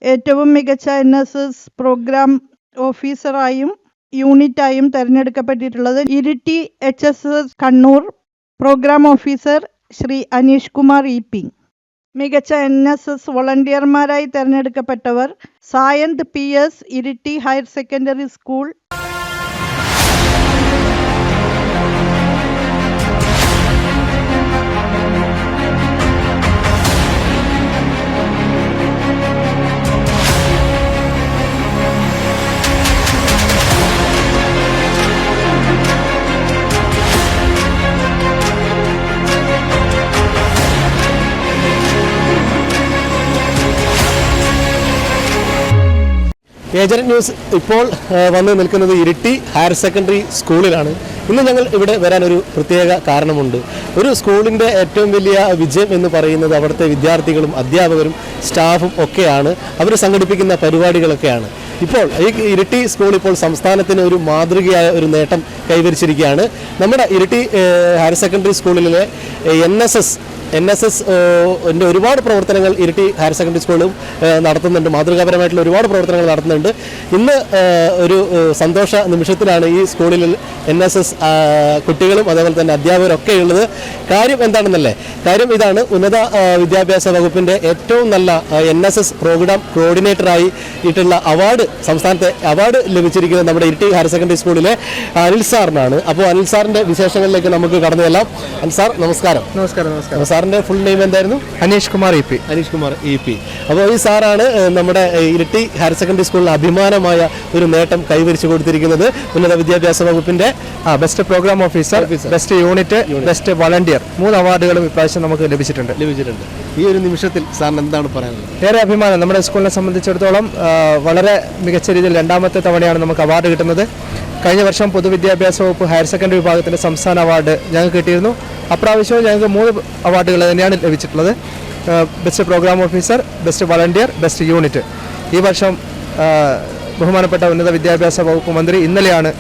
ഏറ്റവും മികച്ച NSS program ഓഫീസറായും യൂണിറ്റായും തിരഞ്ഞെടുക്കപ്പെട്ടിട്ടുള്ളത് Iritty HSS Kannur program officer Shri Aneesh Kumar EP. മികച്ച NSS വോളണ്ടിയർമാരായി തിരഞ്ഞെടുക്കപ്പെട്ടവർ Sayanth PS Iritty higher secondary school, agent news ഇപ്പോൾ വന്ന് നിൽക്കുന്നത് ഇരിട്ടി ഹയർ സെക്കൻഡറി സ്കൂളിലാണ്. ഇന്ന് ഞങ്ങൾ ഇവിടെ വരാനൊരു പ്രത്യേക കാരണമുണ്ട്. ഒരു സ്കൂളിൻ്റെ ഏറ്റവും വലിയ വിജയം എന്ന് പറയുന്നത് അവിടുത്തെ വിദ്യാർത്ഥികളും അധ്യാപകരും സ്റ്റാഫും ഒക്കെയാണ്. അവർ സംഘടിപ്പിക്കുന്ന പരിപാടികളൊക്കെയാണ്. ഇപ്പോൾ ഈ ഇരിട്ടി സ്കൂൾ ഇപ്പോൾ സംസ്ഥാനത്തിന് ഒരു മാതൃകയായ ഒരു നേട്ടം കൈവരിച്ചിരിക്കുകയാണ്. നമ്മുടെ ഇരിട്ടി ഹയർ സെക്കൻഡറി സ്കൂളിലെ NSS ഒരുപാട് പ്രവർത്തനങ്ങൾ ഇരിട്ടി ഹയർ സെക്കൻഡറി സ്കൂളും നടത്തുന്നുണ്ട്. മാതൃകാപരമായിട്ടുള്ള ഒരുപാട് പ്രവർത്തനങ്ങൾ നടത്തുന്നുണ്ട്. ഇന്ന് ഒരു സന്തോഷ നിമിഷത്തിലാണ് ഈ സ്കൂളിൽ NSS കുട്ടികളും അതേപോലെ തന്നെ അധ്യാപകരൊക്കെ ഉള്ളത്. കാര്യം എന്താണെന്നല്ലേ? കാര്യം ഇതാണ്, ഉന്നത വിദ്യാഭ്യാസ വകുപ്പിൻ്റെ ഏറ്റവും നല്ല NSS പ്രോഗ്രാം കോർഡിനേറ്ററായി ഇട്ടുള്ള അവാർഡ്, സംസ്ഥാനത്തെ അവാർഡ് ലഭിച്ചിരിക്കുന്നത് നമ്മുടെ ഇരിട്ടി ഹയർ സെക്കൻഡറി സ്കൂളിലെ അനിൽ സാറിനാണ്. അപ്പോൾ അനിൽ സാറിൻ്റെ വിശേഷങ്ങളിലേക്ക് നമുക്ക് കടന്നു ചെല്ലാം. അനിൽ സാർ, നമസ്കാരം. നമസ്കാരം. സാറിന്റെ ഫുൾ നെയിം എന്തായിരുന്നു? അനീഷ് കുമാർ EP. അപ്പോൾ ഈ സാറാണ് നമ്മുടെ ഇരിട്ടി ഹയർ സെക്കൻഡറി സ്കൂളിന് അഭിമാനമായ ഒരു നേട്ടം കൈവരിച്ചു കൊടുത്തിരിക്കുന്നത്. ഉന്നത വിദ്യാഭ്യാസ വകുപ്പിന്റെ best programme officer, best unit, best volunteer 3 അവാർഡുകളും ഇപ്രാവശ്യം നമുക്ക് ലഭിച്ചിട്ടുണ്ട്. ഈ ഒരു നിമിഷത്തിൽ സാറിന് എന്താണ് പറയാനുള്ളത്? ഏറെ അഭിമാനം. നമ്മുടെ സ്കൂളിനെ സംബന്ധിച്ചിടത്തോളം വളരെ മികച്ച രീതിയിൽ 2ാമത്തെ തവണയാണ് നമുക്ക് അവാർഡ് കിട്ടുന്നത്. കഴിഞ്ഞ വർഷം പൊതുവിദ്യാഭ്യാസ വകുപ്പ് ഹയർ സെക്കൻഡറി വിഭാഗത്തിൻ്റെ സംസ്ഥാന അവാർഡ് ഞങ്ങൾക്ക് കിട്ടിയിരുന്നു. അപ്രാവശ്യവും ഞങ്ങൾക്ക് 3 അവാർഡുകൾ തന്നെയാണ് ലഭിച്ചിട്ടുള്ളത്. Best programme officer, best volunteer, best unit. ഈ വർഷം ബഹുമാനപ്പെട്ട ഉന്നത വിദ്യാഭ്യാസ വകുപ്പ് മന്ത്രി ഇന്നലെയാണ്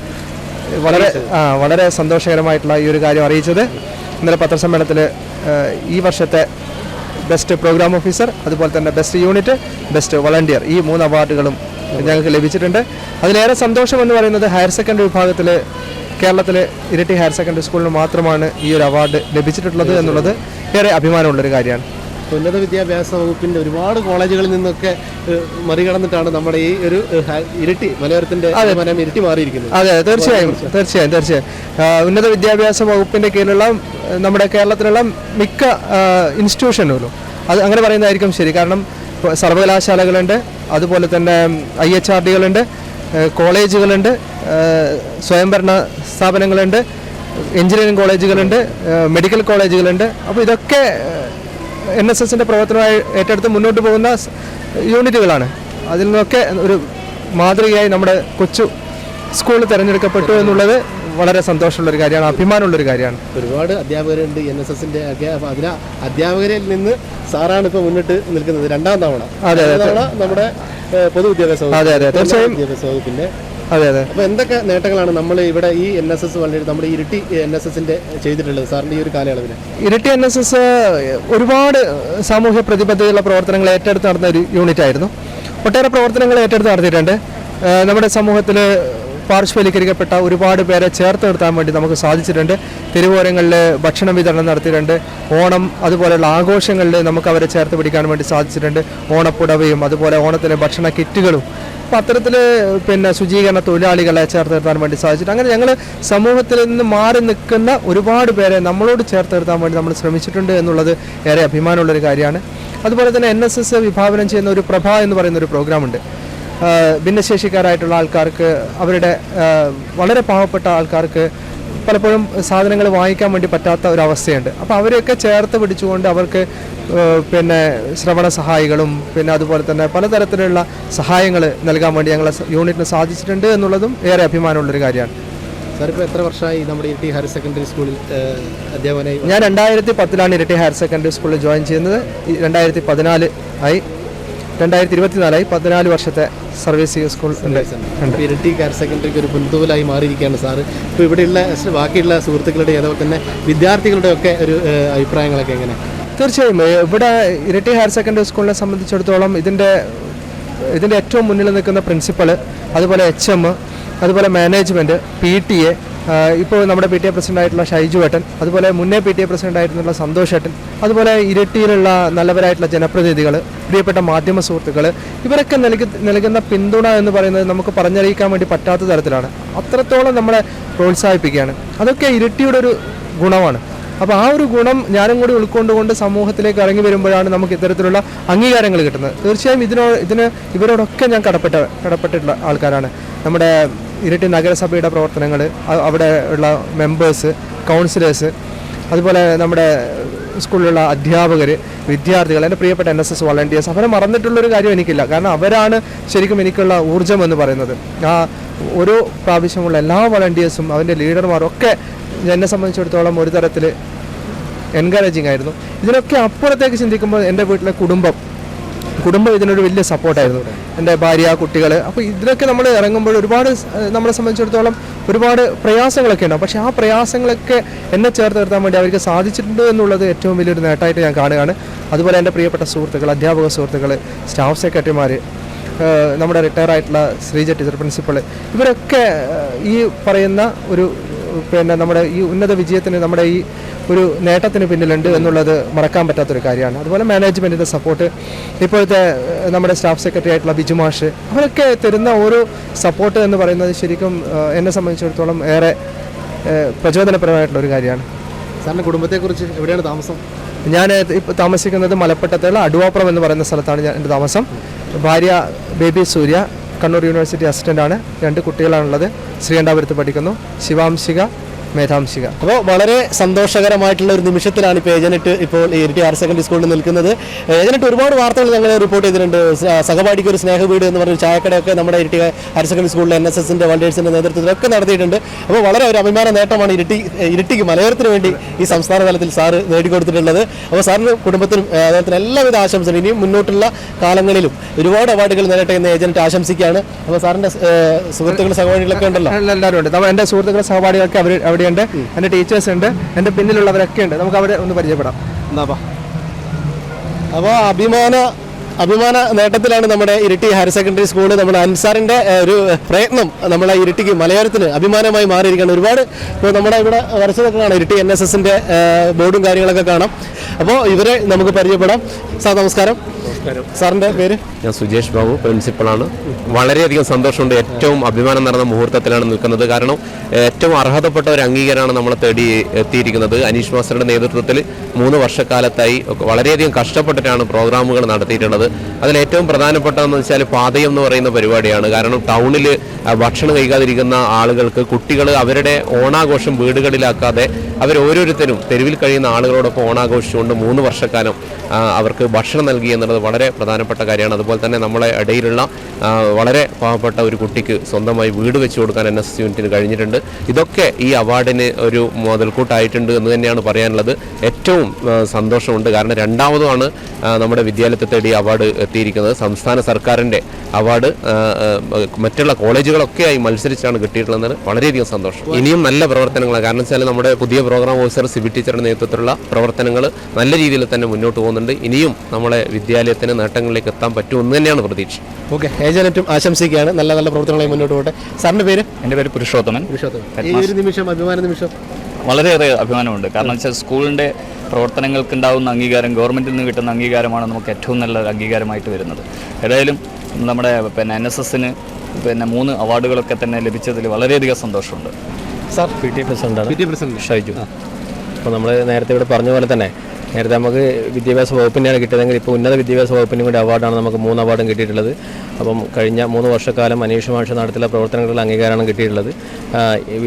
വളരെ സന്തോഷകരമായിട്ടുള്ള ഈ ഒരു കാര്യം അറിയിച്ചത്. ഇന്നലെ പത്രസമ്മേളനത്തിൽ ഈ വർഷത്തെ ബെസ്റ്റ് പ്രോഗ്രാം ഓഫീസർ, അതുപോലെ തന്നെ ബെസ്റ്റ് യൂണിറ്റ്, ബെസ്റ്റ് വളണ്ടിയർ, ഈ 3 അവാർഡുകളും ഞങ്ങൾക്ക് ലഭിച്ചിട്ടുണ്ട്. അതിലേറെ സന്തോഷം എന്ന് പറയുന്നത് ഹയർ സെക്കൻഡറി വിഭാഗത്തിൽ കേരളത്തിലെ ഇരിട്ടി ഹയർ സെക്കൻഡറി സ്കൂളിന് മാത്രമാണ് ഈ ഒരു അവാർഡ് ലഭിച്ചിട്ടുള്ളത് എന്നുള്ളത് ഏറെ അഭിമാനമുള്ളൊരു കാര്യമാണ്. ഉന്നത വിദ്യാഭ്യാസ വകുപ്പിൻ്റെ ഒരുപാട് കോളേജുകളിൽ നിന്നൊക്കെ മറികടന്നിട്ടാണ് നമ്മുടെ ഈ ഒരു ഇരിട്ടി മലയോരത്തിൻ്റെ ഇരിട്ടി മാറിയിരിക്കുന്നത്. അതെ, തീർച്ചയായും. ഉന്നത വിദ്യാഭ്യാസ വകുപ്പിൻ്റെ കീഴിലുള്ള നമ്മുടെ കേരളത്തിലുള്ള മിക്ക ഇൻസ്റ്റിറ്റ്യൂഷനുകളും അത് അങ്ങനെ പറയുന്നതായിരിക്കും ശരി. കാരണം സർവകലാശാലകളുണ്ട്, അതുപോലെ തന്നെ IHRDകളുണ്ട്, കോളേജുകളുണ്ട്, സ്വയംഭരണ സ്ഥാപനങ്ങളുണ്ട്, എഞ്ചിനീയറിംഗ് കോളേജുകളുണ്ട്, മെഡിക്കൽ കോളേജുകളുണ്ട്. അപ്പോൾ ഇതൊക്കെ NSSൻ്റെ പ്രവർത്തനമായി ഏറ്റെടുത്ത് മുന്നോട്ട് പോകുന്ന യൂണിറ്റുകളാണ്. അതിൽ നിന്നൊക്കെ ഒരു മാതൃകയായി നമ്മുടെ കൊച്ചു സ്കൂൾ തിരഞ്ഞെടുക്കപ്പെട്ടു എന്നുള്ളത് വളരെ സന്തോഷമുള്ളൊരു കാര്യമാണ്, അഭിമാനമുള്ളൊരു കാര്യമാണ്. ഒരുപാട് അധ്യാപകരുണ്ട് NSSൻ്റെ ഒക്കെ. അപ്പോൾ അതിന് അധ്യാപകരിൽ നിന്ന് സാറാണ് ഇപ്പോൾ മുന്നിട്ട് നിൽക്കുന്നത് 2ാം തവണ. അതെ, നമ്മുടെ പൊതുവിദ്യാഭ്യാസ വകുപ്പിൻ്റെ. അതെ. അപ്പോൾ എന്തൊക്കെ നേട്ടങ്ങളാണ് നമ്മൾ ഇവിടെ ഈ NSS വളരെ നമ്മുടെ ഇരിട്ടി NSSൻ്റെ ചെയ്തിട്ടുള്ളത് സാറിൻ്റെ ഈ ഒരു കാലയളവിൽ? ഇരിട്ടി NSS ഒരുപാട് സാമൂഹ്യ പ്രതിബദ്ധതയുള്ള പ്രവർത്തനങ്ങൾ ഏറ്റെടുത്ത് നടന്ന ഒരു യൂണിറ്റ് ആയിരുന്നു. ഒട്ടേറെ പ്രവർത്തനങ്ങൾ ഏറ്റെടുത്ത് നടത്തിയിട്ടുണ്ട്. നമ്മുടെ സമൂഹത്തിൽ പാർശ്വവൽക്കരിക്കപ്പെട്ട ഒരുപാട് പേരെ ചേർത്ത് നിർത്താൻ വേണ്ടി നമുക്ക് സാധിച്ചിട്ടുണ്ട്. തെരുവോരങ്ങളിൽ ഭക്ഷണ വിതരണം നടത്തിയിട്ടുണ്ട്. ഓണം അതുപോലെയുള്ള ആഘോഷങ്ങളിൽ നമുക്ക് അവരെ ചേർത്ത് പിടിക്കാൻ വേണ്ടി സാധിച്ചിട്ടുണ്ട്. ഓണപ്പുടവയും അതുപോലെ ഓണത്തിലെ ഭക്ഷണ കിറ്റുകളും. അപ്പോൾ അത്തരത്തിൽ ശുചീകരണ തൊഴിലാളികളെ ചേർത്ത് നിർത്താൻ വേണ്ടി സാധിച്ചിട്ടുണ്ട്. അങ്ങനെ ഞങ്ങൾ സമൂഹത്തിൽ നിന്ന് മാറി നിൽക്കുന്ന ഒരുപാട് പേരെ നമ്മളോട് ചേർത്ത് നിർത്താൻ വേണ്ടി നമ്മൾ ശ്രമിച്ചിട്ടുണ്ട് എന്നുള്ളത് ഏറെ അഭിമാനമുള്ളൊരു കാര്യമാണ്. അതുപോലെ തന്നെ NSS വിഭാവനം ചെയ്യുന്ന ഒരു പ്രഭ എന്ന് പറയുന്ന ഒരു പ്രോഗ്രാമുണ്ട്. ഭിന്നശേഷിക്കാരായിട്ടുള്ള ആൾക്കാർക്ക്, അവരുടെ വളരെ പാവപ്പെട്ട ആൾക്കാർക്ക് പലപ്പോഴും സാധനങ്ങൾ വാങ്ങിക്കാൻ വേണ്ടി പറ്റാത്ത ഒരവസ്ഥയുണ്ട്. അപ്പോൾ അവരെയൊക്കെ ചേർത്ത് പിടിച്ചുകൊണ്ട് അവർക്ക് ശ്രവണ സഹായികളും അതുപോലെ തന്നെ പലതരത്തിലുള്ള സഹായങ്ങൾ നൽകാൻ വേണ്ടി ഞങ്ങളെ യൂണിറ്റിന് സാധിച്ചിട്ടുണ്ട് എന്നുള്ളതും ഏറെ അഭിമാനമുള്ളൊരു കാര്യമാണ്. സാർ, ഇപ്പോൾ എത്ര വർഷമായി നമ്മുടെ ഇരിട്ടി ഹയർ സെക്കൻഡറി സ്കൂളിൽ അധ്യാപകനായി? ഞാൻ 2010 ഇരിട്ടി ഹയർ സെക്കൻഡറി സ്കൂളിൽ ജോയിൻ ചെയ്യുന്നത്. 2014 ആയി, 2024 14 വർഷത്തെ സർവീസ് സ്കൂൾ ഉണ്ട്. ഇരിട്ടി ഹയർ സെക്കൻഡറിക്ക് ഒരു മുൻതൂവലായി മാറിയിരിക്കുകയാണ് സാറ്. ഇപ്പോൾ ഇവിടെയുള്ള ബാക്കിയുള്ള സുഹൃത്തുക്കളുടെ അതുപോലെ തന്നെ വിദ്യാർത്ഥികളുടെ ഒക്കെ ഒരു അഭിപ്രായങ്ങളൊക്കെ എങ്ങനെ? തീർച്ചയായും ഇവിടെ ഇരിട്ടി ഹയർ സെക്കൻഡറി സ്കൂളിനെ സംബന്ധിച്ചിടത്തോളം ഇതിൻ്റെ ഇതിൻ്റെ ഏറ്റവും മുന്നിൽ നിൽക്കുന്ന പ്രിൻസിപ്പൽ, അതുപോലെ HM, അതുപോലെ മാനേജ്മെൻറ്റ്, PTA, ഇപ്പോൾ നമ്മുടെ PTA പ്രസിഡൻ്റായിട്ടുള്ള ഷൈജു ഏട്ടൻ, അതുപോലെ മുന്നേ PTA പ്രസിഡൻ്റായിട്ടുള്ള സന്തോഷ് ഏട്ടൻ, അതുപോലെ ഇരിട്ടിയിലുള്ള നല്ലവരായിട്ടുള്ള ജനപ്രതിനിധികൾ, പ്രിയപ്പെട്ട മാധ്യമ സുഹൃത്തുക്കൾ, ഇവരൊക്കെ നൽകുന്ന പിന്തുണ എന്ന് പറയുന്നത് നമുക്ക് പറഞ്ഞറിയിക്കാൻ വേണ്ടി പറ്റാത്ത തരത്തിലാണ്. അത്രത്തോളം നമ്മളെ പ്രോത്സാഹിപ്പിക്കുകയാണ്. അതൊക്കെ ഇരിട്ടിയുടെ ഒരു ഗുണമാണ്. അപ്പോൾ ആ ഒരു ഗുണം ഞാനും കൂടി ഉൾക്കൊണ്ടുകൊണ്ട് സമൂഹത്തിലേക്ക് ഇറങ്ങി വരുമ്പോഴാണ് നമുക്ക് ഇത്തരത്തിലുള്ള അംഗീകാരങ്ങൾ കിട്ടുന്നത്. തീർച്ചയായും ഇവരോടൊക്കെ ഞാൻ കടപ്പെട്ടിട്ടുള്ള ആൾക്കാരാണ്. നമ്മുടെ ഇരിട്ടി നഗരസഭയുടെ പ്രവർത്തനങ്ങൾ, അവിടെ ഉള്ള മെമ്പേഴ്സ്, കൗൺസിലേഴ്സ്, അതുപോലെ നമ്മുടെ സ്കൂളിലുള്ള അധ്യാപകർ, വിദ്യാർത്ഥികൾ, എൻ്റെ പ്രിയപ്പെട്ട NSS വളണ്ടിയേഴ്സ്, അവരെ മറന്നിട്ടുള്ളൊരു കാര്യം എനിക്കില്ല. കാരണം അവരാണ് ശരിക്കും എനിക്കുള്ള ഊർജ്ജം എന്ന് പറയുന്നത്. ആ ഓരോ പ്രാവശ്യമുള്ള എല്ലാ വളണ്ടിയേഴ്സും അതിൻ്റെ ലീഡർമാരും ഒക്കെ എന്നെ സംബന്ധിച്ചിടത്തോളം ഒരു തരത്തിൽ എൻകറേജിങ് ആയിരുന്നു. ഇതിനൊക്കെ അപ്പുറത്തേക്ക് ചിന്തിക്കുമ്പോൾ എൻ്റെ വീട്ടിലെ കുടുംബം ഇതിനൊരു വലിയ സപ്പോർട്ടായിരുന്നു. എൻ്റെ ഭാര്യ, കുട്ടികൾ. അപ്പോൾ ഇതിലൊക്കെ നമ്മൾ ഇറങ്ങുമ്പോൾ ഒരുപാട് നമ്മളെ സംബന്ധിച്ചിടത്തോളം ഒരുപാട് പ്രയാസങ്ങളൊക്കെ ഉണ്ടാവും. പക്ഷേ ആ പ്രയാസങ്ങളൊക്കെ എന്നെ ചേർത്ത് നിർത്താൻ വേണ്ടി അവർക്ക് സാധിച്ചിട്ടുണ്ട് എന്നുള്ളത് ഏറ്റവും വലിയൊരു നേട്ടമായിട്ട് ഞാൻ കാണുകയാണ്. അതുപോലെ എൻ്റെ പ്രിയപ്പെട്ട സുഹൃത്തുക്കൾ, അധ്യാപക സുഹൃത്തുക്കൾ, സ്റ്റാഫ് സെക്രട്ടറിമാർ, നമ്മുടെ റിട്ടയർ ആയിട്ടുള്ള ശ്രീജ ടീച്ചർ, പ്രിൻസിപ്പൾ, ഇവരൊക്കെ ഈ പറയുന്ന ഒരു നമ്മുടെ ഈ ഉന്നത വിജയത്തിന്, നമ്മുടെ ഈ ഒരു നേട്ടത്തിന് പിന്നിലുണ്ട് എന്നുള്ളത് മറക്കാൻ പറ്റാത്തൊരു കാര്യമാണ്. അതുപോലെ മാനേജ്മെൻറ്റിൻ്റെ സപ്പോർട്ട്, ഇപ്പോഴത്തെ നമ്മുടെ സ്റ്റാഫ് സെക്രട്ടറി ആയിട്ടുള്ള ബിജു മാഷ്, അവരൊക്കെ തരുന്ന ഓരോ സപ്പോർട്ട് എന്ന് പറയുന്നത് ശരിക്കും എന്നെ സംബന്ധിച്ചിടത്തോളം ഏറെ പ്രചോദനപരമായിട്ടുള്ള ഒരു കാര്യമാണ്. സാറിൻ്റെ കുടുംബത്തെക്കുറിച്ച്, എവിടെയാണ് താമസം? ഞാൻ ഇപ്പോൾ താമസിക്കുന്നത് മലപ്പട്ടത്തുള്ള അടുവാപ്പുറം എന്ന് പറയുന്ന സ്ഥലത്താണ് എൻ്റെ താമസം. ഭാര്യ ബേബി സൂര്യ, കണ്ണൂർ യൂണിവേഴ്സിറ്റി അസിസ്റ്റൻ്റാണ്. 2 കുട്ടികളാണുള്ളത്. ശ്രീകണ്ഠാപുരത്ത് പഠിക്കുന്നു, ശിവാംശിക, മേധാംശിക. അപ്പോൾ വളരെ സന്തോഷകരമായിട്ടുള്ള ഒരു നിമിഷത്തിലാണ് ഇപ്പോൾ ഏജനറ്റ് ഇപ്പോൾ ഇരിട്ടി ഹയർ സെക്കൻഡറി സ്കൂളിൽ നിൽക്കുന്നത്. ഏജനറ്റ് ഒരുപാട് വാർത്തകൾ ഞങ്ങൾ റിപ്പോർട്ട് ചെയ്തിട്ടുണ്ട്. സഹപാഠിക്ക് ഒരു സ്നേഹവീട് എന്ന് പറഞ്ഞ ചായക്കടയൊക്കെ നമ്മുടെ ഇരിട്ടി ഹയർ സെക്കൻഡറി സ്കൂളിലെ NSSൻ്റെ വളണ്ടിയേഴ്സിൻ്റെ നേതൃത്വത്തിലൊക്കെ നടത്തിയിട്ടുണ്ട്. അപ്പോൾ വളരെ ഒരു അഭിമാന നേട്ടമാണ് ഇരിട്ടിക്ക് മലയോരത്തിന് വേണ്ടി ഈ സംസ്ഥാന തലത്തിൽ സാറ് നേടിക്കൊടുത്തിട്ടുള്ളത്. അപ്പോൾ സാറിന് കുടുംബത്തിനും അദ്ദേഹത്തിന് എല്ലാവിധ ആശംസകളും ഇനിയും മുന്നോട്ടുള്ള കാലങ്ങളിലും ഒരുപാട് അവാർഡുകൾ നേടട്ടെ എന്ന് ഏജനറ്റ് ആശംസിക്കുകയാണ്. അപ്പോൾ സാറിൻ്റെ സുഹൃത്തുക്കൾ, സഹപാഠികളൊക്കെ ഉണ്ടല്ലോ? എല്ലാവരും ഉണ്ട്. എൻ്റെ സുഹൃത്തുക്കൾ, സഹപാഠികളൊക്കെ അവിടെയുണ്ട്. എൻ്റെ ടീച്ചേഴ്സ് ഉണ്ട്, എൻ്റെ പിന്നിലുള്ളവരൊക്കെ ഉണ്ട്. നമുക്ക് അവിടെ ഒന്ന് പരിചയപ്പെടാം. അപ്പോൾ അഭിമാന നേട്ടത്തിലാണ് നമ്മുടെ ഇരിട്ടി ഹയർ സെക്കൻഡറി സ്കൂൾ. നമ്മുടെ അൻസാറിൻ്റെ ഒരു പ്രയത്നം നമ്മളെ ഇരിട്ടിക്ക് മലയോരത്തിന് അഭിമാനമായി മാറിയിരിക്കുകയാണ്. ഒരുപാട് ഇപ്പോൾ നമ്മുടെ ഇവിടെ വരച്ചതൊക്കെ കാണാം, ഇരിട്ടി NSSൻ്റെ ബോർഡും കാര്യങ്ങളൊക്കെ കാണാം. അപ്പോൾ ഇവരെ നമുക്ക് പരിചയപ്പെടാം. സാർ നമസ്കാരം. സാറിൻ്റെ പേര്? ഞാൻ സുജേഷ് ബാബു, പ്രിൻസിപ്പളാണ്. വളരെയധികം സന്തോഷമുണ്ട്. ഏറ്റവും അഭിമാനം നിറഞ്ഞ മുഹൂർത്തത്തിലാണ് നിൽക്കുന്നത്. കാരണം ഏറ്റവും അർഹതപ്പെട്ട ഒരു അംഗീകാരമാണ് നമ്മളെ തേടി എത്തിയിരിക്കുന്നത്. അനീഷ് മാസ്റ്ററുടെ നേതൃത്വത്തിൽ 3 വർഷക്കാലത്തായി വളരെയധികം കഷ്ടപ്പെട്ടിട്ടാണ് പ്രോഗ്രാമുകൾ നടത്തിയിട്ടുള്ളത്. അതിലേറ്റവും പ്രധാനപ്പെട്ടതെന്ന് വെച്ചാൽ പാതയം എന്ന് പറയുന്ന പരിപാടിയാണ്. കാരണം ടൗണിൽ ഭക്ഷണം കഴിക്കാതിരിക്കുന്ന ആളുകൾക്ക്, കുട്ടികൾ അവരുടെ ഓണാഘോഷം വീടുകളിലാക്കാതെ അവരോരോരുത്തരും തെരുവിൽ കഴിയുന്ന ആളുകളോടൊപ്പം ഓണാഘോഷിച്ചുകൊണ്ട് 3 വർഷക്കാലം അവർക്ക് ഭക്ഷണം നൽകി എന്നുള്ളത് വളരെ പ്രധാനപ്പെട്ട കാര്യമാണ്. അതുപോലെ തന്നെ നമ്മളെ ഇടയിലുള്ള വളരെ പാവപ്പെട്ട ഒരു കുട്ടിക്ക് സ്വന്തമായി വീട് വെച്ച് കൊടുക്കാൻ NSS യൂണിറ്റിന് കഴിഞ്ഞിട്ടുണ്ട്. ഇതൊക്കെ ഈ അവാർഡിന് ഒരു മുതൽക്കൂട്ടായിട്ടുണ്ട് എന്ന് തന്നെയാണ് പറയാനുള്ളത്. ഏറ്റവും സന്തോഷമുണ്ട്. കാരണം രണ്ടാമതുമാണ് നമ്മുടെ വിദ്യാലയത്തെ തേടി അവാർഡ് എത്തിയിരിക്കുന്നത്. സംസ്ഥാന സർക്കാരിൻ്റെ അവാർഡ് മറ്റുള്ള കോളേജുകളൊക്കെയായി മത്സരിച്ചാണ് കിട്ടിയിട്ടുള്ളത്. വളരെയധികം സന്തോഷം. ഇനിയും നല്ല പ്രവർത്തനങ്ങളാണ്. കാരണം വെച്ചാൽ നമ്മുടെ പുതിയ പ്രോഗ്രാം ഓഫീസർ സിബി ടീച്ചറുടെ നേതൃത്വത്തിലുള്ള പ്രവർത്തനങ്ങൾ നല്ല രീതിയിൽ തന്നെ മുന്നോട്ട് പോകുന്നുണ്ട്. ഇനിയും നമ്മളെ വിദ്യാലയത്തിന് നേട്ടങ്ങളിലേക്ക് എത്താൻ പറ്റുമെന്ന് തന്നെയാണ് പ്രതീക്ഷ. ഓക്കെ, ഏജനറ്റും ആശംസിക്കുകയാണ്. നല്ല നല്ല പ്രവർത്തനങ്ങളായി മുന്നോട്ട് പോകട്ടെ. സാറിൻ്റെ പേര്? എൻ്റെ പേര് പുരുഷോത്തമൻ. ഈ ഒരു നിമിഷം, അഭിമാന നിമിഷം? വളരെയേറെ അഭിമാനമുണ്ട്. കാരണം വെച്ചാൽ സ്കൂളിൻ്റെ പ്രവർത്തനങ്ങൾക്ക് ഉണ്ടാകുന്ന അംഗീകാരം, ഗവൺമെൻറ്റിൽ നിന്ന് കിട്ടുന്ന അംഗീകാരമാണ് നമുക്ക് ഏറ്റവും നല്ല അംഗീകാരമായിട്ട് വരുന്നത്. ഏതായാലും നമ്മുടെ NSSന് 3 അവാർഡുകളൊക്കെ തന്നെ ലഭിച്ചതിൽ വളരെയധികം സന്തോഷമുണ്ട്. സാർ? PTA president Shaiju. അപ്പോൾ നമ്മൾ നേരത്തെ ഇവിടെ പറഞ്ഞ പോലെ തന്നെ നേരത്തെ നമുക്ക് വിദ്യാഭ്യാസ വകുപ്പിനെയാണ് കിട്ടിയതെങ്കിൽ ഇപ്പോൾ ഉന്നത വിദ്യാഭ്യാസ വകുപ്പിനും കൂടി അവാർഡാണ് നമുക്ക് 3 അവാർഡും കിട്ടിയിട്ടുള്ളത്. അപ്പം കഴിഞ്ഞ 3 വർഷക്കാലം അനീഷ് മാഷ് നടത്തിയുള്ള പ്രവർത്തനങ്ങളുടെ അംഗീകാരമാണ് കിട്ടിയിട്ടുള്ളത്.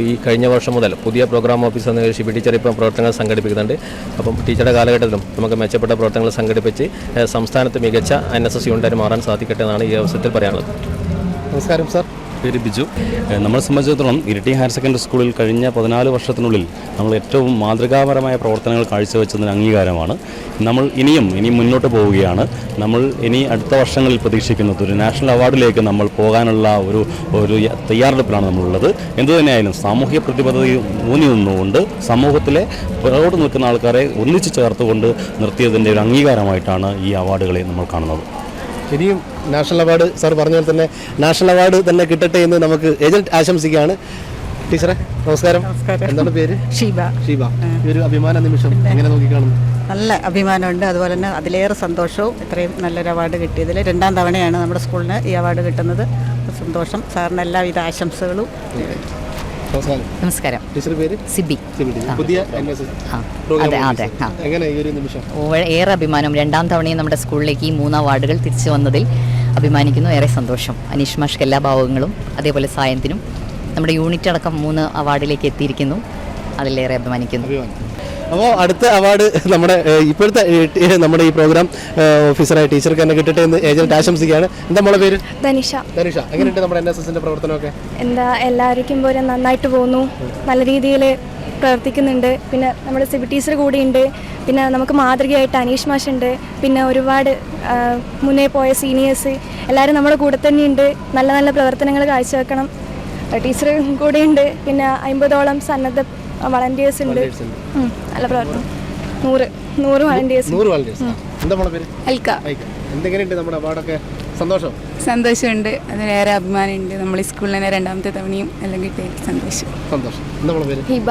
ഈ കഴിഞ്ഞ വർഷം മുതൽ പുതിയ പ്രോഗ്രാം ഓഫീസർ എന്ന ഷിബി ടീച്ചർ ഇപ്പം പ്രവർത്തനങ്ങൾ സംഘടിപ്പിക്കുന്നുണ്ട്. അപ്പം ടീച്ചറുടെ കാലഘട്ടത്തിലും നമുക്ക് മെച്ചപ്പെട്ട പ്രവർത്തനങ്ങൾ സംഘടിപ്പിച്ച് സംസ്ഥാനത്ത് മികച്ച NSS യൂണിറ്റായി മാറാൻ സാധിക്കട്ടെ എന്നാണ് ഈ അവസരത്തിൽ പറയാനുള്ളത്. നമസ്കാരം സാർ. പേര് ബിജു. നമ്മളെ സംബന്ധിച്ചിടത്തോളം ഇരിട്ടി ഹയർ സെക്കൻഡറി സ്കൂളിൽ കഴിഞ്ഞ 14 വർഷത്തിനുള്ളിൽ നമ്മൾ ഏറ്റവും മാതൃകാപരമായ പ്രവർത്തനങ്ങൾ കാഴ്ചവെച്ചതിന് അംഗീകാരമാണ്. നമ്മൾ ഇനിയും മുന്നോട്ട് പോവുകയാണ്. നമ്മൾ ഇനി അടുത്ത വർഷങ്ങളിൽ പ്രതീക്ഷിക്കുന്നത് ഒരു നാഷണൽ അവാർഡിലേക്ക് നമ്മൾ പോകാനുള്ള ഒരു തയ്യാറെടുപ്പിലാണ് നമ്മളുള്ളത്. എന്തുതന്നെയായാലും സാമൂഹ്യ പ്രതിബദ്ധതയിൽ ഊന്നി നിന്നുകൊണ്ട് സമൂഹത്തിലെ പുറകോട്ട് നിൽക്കുന്ന ആൾക്കാരെ ഒന്നിച്ചു ചേർത്തുകൊണ്ട് നിർത്തിയതിൻ്റെ ഒരു അംഗീകാരമായിട്ടാണ് ഈ അവാർഡുകളെ നമ്മൾ കാണുന്നത്. ഇനിയും നാഷണൽ അവാർഡ് സാർ പറഞ്ഞ പോലെ തന്നെ നാഷണൽ അവാർഡ് തന്നെ കിട്ടട്ടെ എന്ന് നമുക്ക് ഏജന്റ് ആശംസിക്കുകയാണ്. ടീച്ചറെ നമസ്കാരം. എന്താണ് പേര്? ഷീബ. ഈ ഒരു അഭിമാന നിമിഷം എങ്ങനെ നോക്കിക്കാണുന്നു? നല്ല അഭിമാനമുണ്ട്. അതുപോലെ തന്നെ അതിലേറെ സന്തോഷവും. ഇത്രയും നല്ലൊരു അവാർഡ് കിട്ടിയതിൽ 2ാം തവണയാണ് നമ്മുടെ സ്കൂളിന് ഈ അവാർഡ് കിട്ടുന്നത്. സന്തോഷം. സാറിന് എല്ലാവിധ ആശംസകളും. നമസ്കാരം. ടീച്ചർ പേര്? സിബി. പുതിയ അതെ. എങ്ങനെ ഈ ഒരു നിമിഷം? ഏറെ അഭിമാനം. 2ാം തവണയും നമ്മുടെ സ്കൂളിലേക്ക് ഈ 3 അവാർഡുകൾ തിരിച്ചു വന്നതിൽ അഭിമാനിക്കുന്നു. ഏറെ സന്തോഷം. അനീഷ് മാഷ്ക്ക് എല്ലാ ഭാവങ്ങളും, അതേപോലെ സായന്തിനും നമ്മുടെ യൂണിറ്റ് അടക്കം 3 അവാർഡിലേക്ക് എത്തിയിരിക്കുന്നു. അതിലേറെ അഭിമാനിക്കുന്നു. അപ്പോൾ അടുത്ത അവാർഡ് നമ്മുടെ ഇപ്പോഴത്തെ നമ്മുടെ ഈ പ്രോഗ്രാം ഓഫീസറായ ടീച്ചർക്ക് തന്നെ കിട്ടട്ടെ എന്ന് ഏജന്റ് ആശംസിക്കുകയാണ്. എന്താ നമ്മളെ പേര്? ധനിഷ. എങ്ങനെയുണ്ട് നമ്മുടെ NSSന്റെ പ്രവർത്തനമൊക്കെ? എല്ലാവർക്കും പോലെ നന്നായിട്ട് പോകുന്നു. നല്ല രീതിയിൽ പ്രവർത്തിക്കുന്നുണ്ട്. പിന്നെ നമ്മുടെ സിബി ടീച്ചർ കൂടിയുണ്ട്. പിന്നെ നമുക്ക് മാതൃകയായിട്ട് അനീഷ് മാഷുണ്ട്. പിന്നെ ഒരുപാട് മുന്നേ പോയ സീനിയേഴ്സ് എല്ലാവരും നമ്മുടെ കൂടെ തന്നെയുണ്ട്. നല്ല നല്ല പ്രവർത്തനങ്ങൾ കാഴ്ചവെക്കണം. ടീച്ചർ കൂടെയുണ്ട്. പിന്നെ 50ഓളം സന്നദ്ധ വളണ്ടിയേഴ്സ് ഉണ്ട്. നല്ല പ്രവർത്തനം. 100 വളണ്ടിയേഴ്സ്. എന്തെങ്ങനെയുണ്ട് നമ്മുടെ അവാർഡൊക്കെ? സന്തോഷമുണ്ട്. അതിലേറെ അഭിമാനമുണ്ട്. നമ്മൾ ഈ സ്കൂളിൽ തന്നെ 2ാമത്തെ തവണയും എല്ലാം കിട്ടിയ സന്തോഷം. ഹിബ.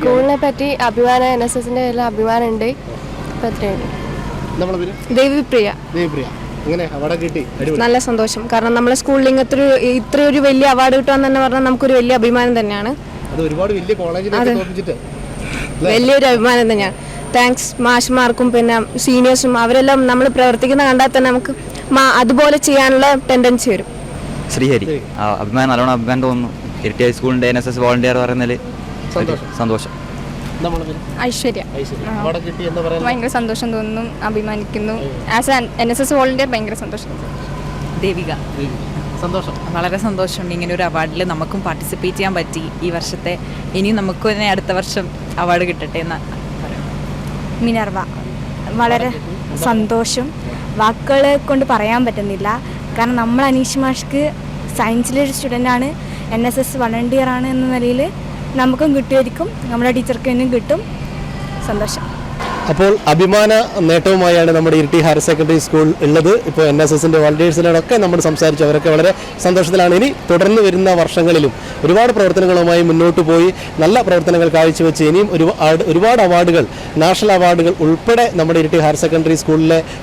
സ്കൂളിനെ പറ്റി അഭിമാനം, NSSന്റെ എല്ലാം അഭിമാനമുണ്ട്. ദേവിപ്രിയ. നല്ല സന്തോഷം. കാരണം നമ്മളെ സ്കൂളിൽ ഇത്രയൊരു വലിയ അവാർഡ് കിട്ടുക തന്നെ പറഞ്ഞാൽ നമുക്കൊരു വലിയ അഭിമാനം തന്നെയാണ്. വലിയൊരു അഭിമാനം തന്നെയാണ്. താങ്ക്സ് മാഷ്മാർക്കും പിന്നെ സീനിയേഴ്സും. അവരെല്ലാം നമ്മൾ പ്രവർത്തിക്കുന്ന കണ്ടാൽ തന്നെ നമുക്ക് അതുപോലെ ചെയ്യാനുള്ള ടെൻഡൻസി വരും. ശ്രീഹരി. അഭിമാനം, നല്ലോണം അഭിമാനം തോന്നുന്നു. ഇരിട്ടി ഹൈസ്കൂളിൻ്റെ NSS വോളണ്ടിയർ പറയുന്നതിൽ സന്തോഷം. ഐശ്വര്യ. ഭയങ്കര സന്തോഷം തോന്നുന്നു. അഭിമാനിക്കുന്നു. ആസ് ആൻ NSS വോളണ്ടിയർ ഭയങ്കര സന്തോഷം. ദേവിക. വളരെ സന്തോഷമുണ്ട്. ഇങ്ങനെ ഒരു അവാർഡിൽ നമുക്കും പാർട്ടിസിപ്പേറ്റ് ചെയ്യാൻ പറ്റി ഈ വർഷത്തെ. ഇനിയും നമുക്ക് തന്നെ അടുത്ത വർഷം അവാർഡ് കിട്ടട്ടെ എന്ന് പറയാം. മിനർവ. വളരെ സന്തോഷം. വാക്കുകളെ കൊണ്ട് പറയാൻ പറ്റുന്നില്ല. കാരണം നമ്മൾ അനീഷ് മാഷ്ക്ക് സയൻസിലൊരു സ്റ്റുഡൻ്റാണ്, NSS വളണ്ടിയറാണ് എന്ന നിലയിൽ നമുക്കും കിട്ടുമായിരിക്കും. നമ്മുടെ ടീച്ചർക്ക് തന്നെ കിട്ടും. സന്തോഷം. അപ്പോൾ അഭിമാന നേട്ടവുമായാണ് നമ്മുടെ ഇരിട്ടി ഹയർ സെക്കൻഡറി സ്കൂൾ ഉള്ളത്. ഇപ്പോൾ NSSന്റെ വളണ്ടിയേഴ്സിനോടൊക്കെ നമ്മൾ സംസാരിച്ചു. അവരൊക്കെ വളരെ സന്തോഷത്തിലാണ്. ഇനി തുടർന്ന് വരുന്ന വർഷങ്ങളിലും ഒരുപാട് പ്രവർത്തനങ്ങളുമായി മുന്നോട്ട് പോയി നല്ല പ്രവർത്തനങ്ങൾ കാഴ്ചവെച്ച് ഇനിയും ഒരുപാട് അവാർഡുകൾ, നാഷണൽ അവാർഡുകൾ ഉൾപ്പെടെ നമ്മുടെ ഇരിട്ടി ഹയർ സെക്കൻഡറി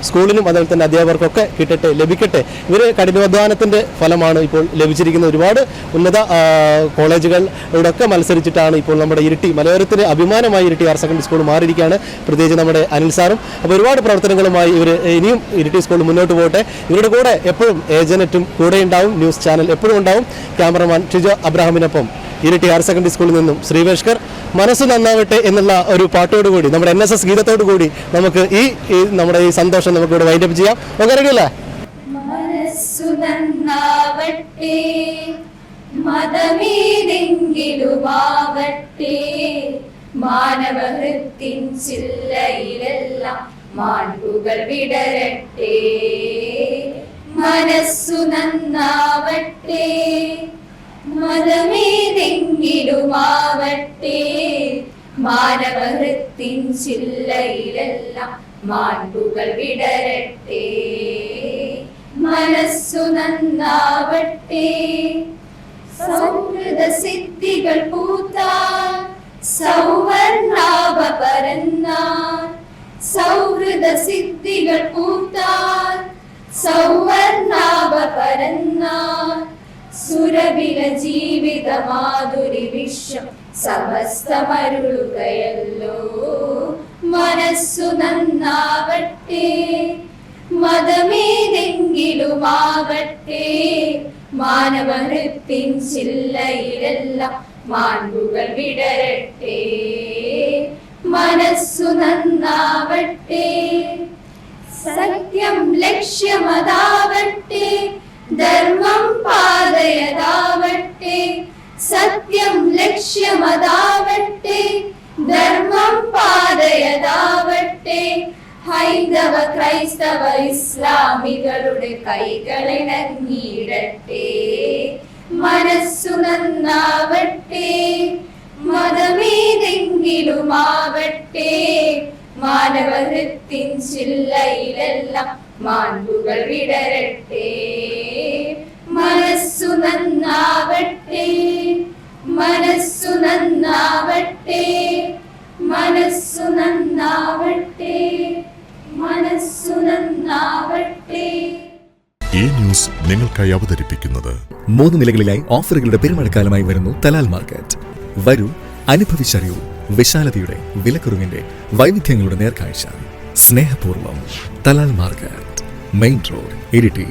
സ്കൂളിനും അതുപോലെ തന്നെ അധ്യാപകർക്കൊക്കെ ലഭിക്കട്ടെ. ഇവർ കഠിനാധ്വാനത്തിൻ്റെ ഫലമാണ് ഇപ്പോൾ ലഭിച്ചിരിക്കുന്നത്. ഒരുപാട് ഉന്നത കോളേജുകളിലൂടെയൊക്കെ മത്സരിച്ചിട്ടാണ് ഇപ്പോൾ നമ്മുടെ ഇരിട്ടി മലയോരത്തിന് അഭിമാനമായി ഇരിട്ടി ഹയർ സെക്കൻഡറി സ്കൂൾ മാറിയിരിക്കുകയാണ്. പ്രത്യേകിച്ച് നമ്മുടെ അനിൽ സാറും. അപ്പോൾ ഒരുപാട് പ്രവർത്തനങ്ങളുമായി ഇവർ ഇനിയും ഇരിട്ടി സ്കൂൾ മുന്നോട്ട് പോകട്ടെ. ഇവരുടെ കൂടെ എപ്പോഴും ഏജന്റും കൂടെ ഉണ്ടാവും. ന്യൂസ് ചാനൽ എപ്പോഴും ഉണ്ടാവും. ക്യാമറമാൻ ഷിജോ അബ്രാഹിമിനൊപ്പം ഇരിട്ടി ഹയർ സെക്കൻഡറി സ്കൂളിൽ നിന്നും ശ്രീവേഷ്കർ. മനസ്സ് നന്നാവട്ടെ എന്നുള്ള ഒരു പാട്ടോടുകൂടി, നമ്മുടെ NSS ഗീതത്തോടു കൂടി നമുക്ക് നമ്മുടെ ഈ സന്തോഷം നമുക്ക് ഇവിടെ വൈൻഡപ്പ് ചെയ്യാം. ഓക്കെ, റെഡിയല്ലേ? മനസ്സു നന്നാവട്ടെ, മതമേതെങ്കിലുമാവട്ടെ, മാനവഹൃത്തിൻ ചില്ലയിലെല്ലാം മാൺപുകൾ വിടരട്ടെ. മനസ്സു നന്നാവട്ടെ, മതമേതെങ്കിലുമാവട്ടെ, മാനവഹൃത്തിൻ ചില്ലയിലെല്ലാം മാൺപുകൾ വിടരട്ടെ. മനസ്സു നന്നാവട്ടെ, സൗഹൃദ സിദ്ധികൾ പൂത്താൽ സൗവർണാഭ പരന്നാൽ, സൗഹൃദ സിദ്ധികൾ പൂത്താൽ സൗവർണാഭ പരന്നാൽ, സുരവില ജീവിത മാധുരി വിശ്വം സമസ്തമരുളുകയല്ലോ. മനസ്സു നന്നാവട്ടെ, മതമേതെങ്കിലുമാവട്ടെ, മാനവഹൃത്തിൻ ചില്ലയിലെല്ലാം മാൺപുകൾ വിടരട്ടെ. മനസ്സു നന്നാവട്ടെ, സത്യം ലക്ഷ്യമതാവട്ടെ, ധർമ്മം പാതയതാവട്ടെ, സത്യം ലക്ഷ്യമതാവട്ടെ, ധർമ്മം പാതയതാവട്ടെ. ഹൈന്ദവ ക്രൈസ്തവ ഇസ്ലാമികളുടെ കൈകളിണങ്ങിയിടട്ടെ. മനസ്സു നന്നാവട്ടെ, മതമേതെങ്കിലുമാവട്ടെ, മാനവഹൃത്തിൻ ചില്ലയിലെല്ലാം മാൻപുകൾ വിടരട്ടെ. മനസ്സു നന്നാവട്ടെ, മനസ്സു നന്നാവട്ടെ, മനസ്സു നന്നാവട്ടെ, മനസ്സു നന്നാവട്ടെ. ഈ ന്യൂസ് നിങ്ങൾക്കായി അവതരിപ്പിക്കുന്നത് 3 നിലകളിലായി ഓഫറുകളുടെ പെരുമഴക്കാലമായി വരുന്നു തലാൽ മാർക്കറ്റ്. വരൂ, അനുഭവിച്ചറിയൂ വിശാലതയുടെ, വിലക്കുറവിന്റെ, വൈവിധ്യങ്ങളുടെ നേർക്കാഴ്ച. സ്നേഹപൂർവ്വം Talal market, main road, Iritty.